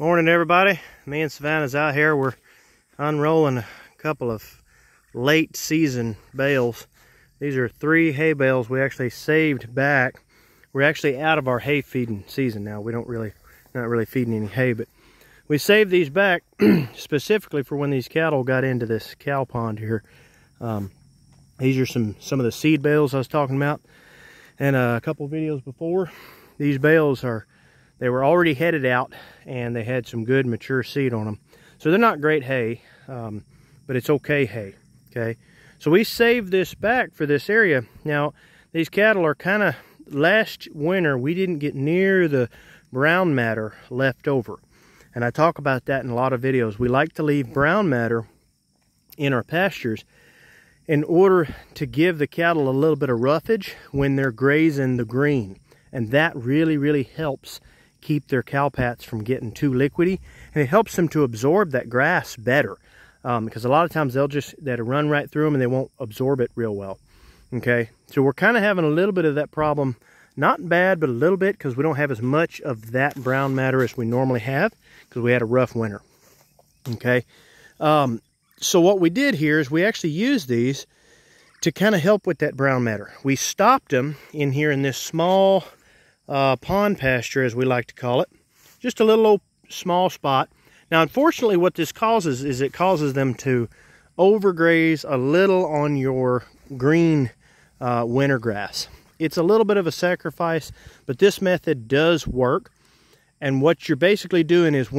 Morning, everybody. Me and Savannah's out here. We're unrolling a couple of late season bales. These are 3 hay bales we actually saved back. We're actually out of our hay feeding season now. We not really feeding any hay, but we saved these back specifically for when these cattle got into this cow pond here. These are some of the seed bales I was talking about, and a couple of videos before. These bales they were already headed out, and they had some good mature seed on them. So they're not great hay, but it's okay hay, okay? So we saved this back for this area. Now, these cattle are kind of, last winter, we didn't get near the brown matter left over. And I talk about that in a lot of videos. We like to leave brown matter in our pastures in order to give the cattle a little bit of roughage when they're grazing the green. And that really helps keep their cow pats from getting too liquidy, and it helps them to absorb that grass better, because a lot of times that'll run right through them and they won't absorb it real well. Okay, so we're kind of having a little bit of that problem, not bad, but a little bit, because we don't have as much of that brown matter as we normally have because we had a rough winter. Okay, so what we did here is we actually used these to kind of help with that brown matter. We stopped them in here in this small pond pasture, as we like to call it, just a little old small spot. Now, unfortunately, what this causes is it causes them to overgraze a little on your green winter grass. It's a little bit of a sacrifice, but this method does work. And what you're basically doing is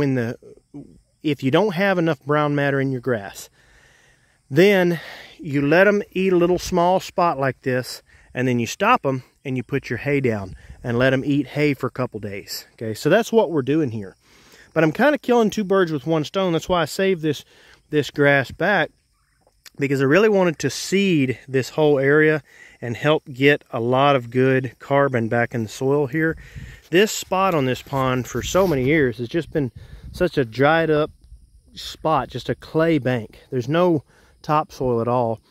if you don't have enough brown matter in your grass, then you let them eat a little small spot like this, and then you stop them and you put your hay down and let them eat hay for a couple days. Okay, so that's what we're doing here. But I'm kind of killing 2 birds with 1 stone. That's why I saved this grass back, because I really wanted to seed this whole area and help get a lot of good carbon back in the soil here. This spot on this pond for so many years has just been such a dried up spot, just a clay bank. There's no topsoil at all.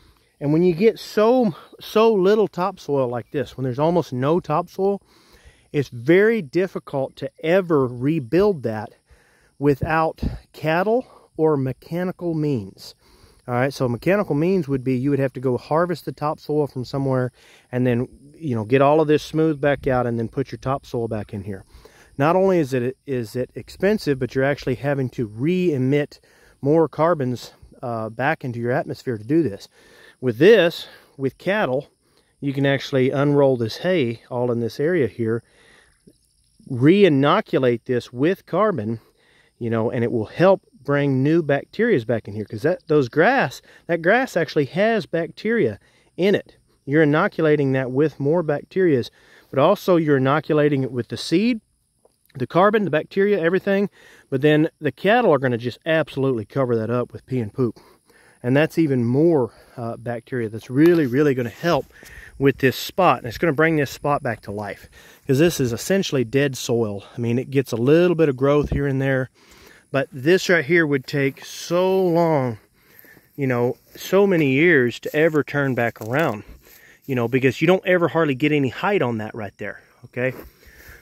And when you get so little topsoil like this, when there's almost no topsoil, it's very difficult to ever rebuild that without cattle or mechanical means. All right, so mechanical means would be you would have to go harvest the topsoil from somewhere and then, get all of this smooth back out and then put your topsoil back in here. Not only is it expensive, but you're actually having to re-emit more carbons back into your atmosphere to do this. With cattle, you can actually unroll this hay all in this area here, re-inoculate this with carbon, and it will help bring new bacteria back in here, because that grass actually has bacteria in it. You're inoculating that with more bacteria, but also you're inoculating it with the seed, the carbon, the bacteria, everything. But then the cattle are going to just absolutely cover that up with pee and poop. And that's even more bacteria that's really going to help with this spot. And it's going to bring this spot back to life, because this is essentially dead soil. I mean, it gets a little bit of growth here and there, but this right here would take so long, so many years to ever turn back around, because you don't ever hardly get any height on that right there, okay?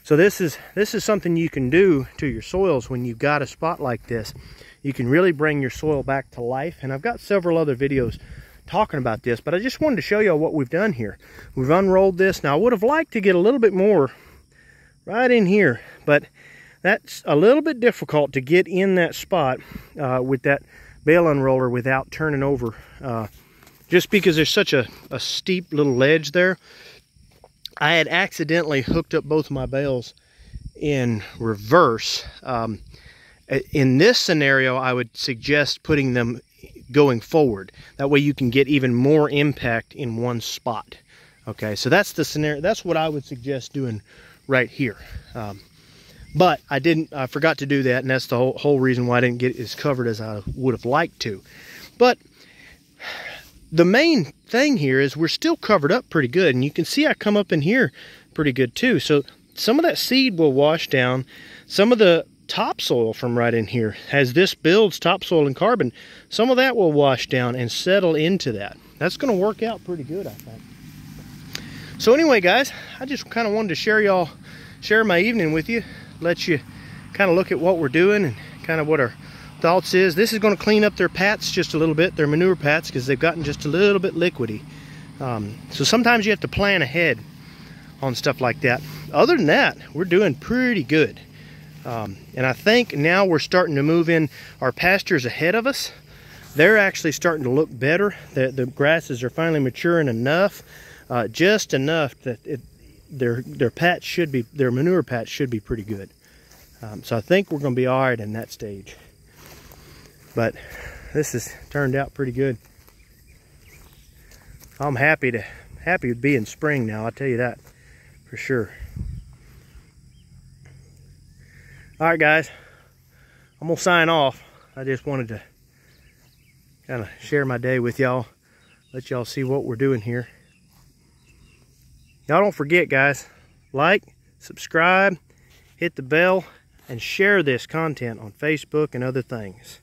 So this is something you can do to your soils when you've got a spot like this. You can really bring your soil back to life. And I've got several other videos talking about this, but I just wanted to show you what we've done here. We've unrolled this. Now, I would have liked to get a little bit more right in here, but that's a little bit difficult to get in that spot with that bale unroller without turning over, just because there's such a steep little ledge there. I had accidentally hooked up both of my bales in reverse. In this scenario, I would suggest putting them going forward. That way you can get even more impact in one spot. Okay, so that's the scenario. That's what I would suggest doing right here. But I forgot to do that, and that's the whole reason why I didn't get as covered as I would have liked to. But the main thing here is we're still covered up pretty good, and you can see I come up in here pretty good too. So some of that seed will wash down. Some of the topsoil from right in here, as this builds topsoil and carbon, some of that will wash down and settle into that. That's going to work out pretty good, I think. So anyway, guys, I just kind of wanted to share my evening with you, let you kind of look at what we're doing and kind of what our thoughts is. This is going to clean up their pats just a little bit, their manure pats, because they've gotten just a little bit liquidy. So sometimes you have to plan ahead on stuff like that. Other than that, we're doing pretty good. And I think now we're starting to move in our pastures ahead of us. They're actually starting to look better. The grasses are finally maturing enough, just enough that their patch should be, their manure patch should be pretty good. So I think we're going to be all right in that stage. But this has turned out pretty good. I'm happy to be in spring now, I'll tell you that for sure. Alright guys, I'm gonna sign off. I just wanted to kind of share my day with y'all, let y'all see what we're doing here. Y'all don't forget guys, like, subscribe, hit the bell, and share this content on Facebook and other things.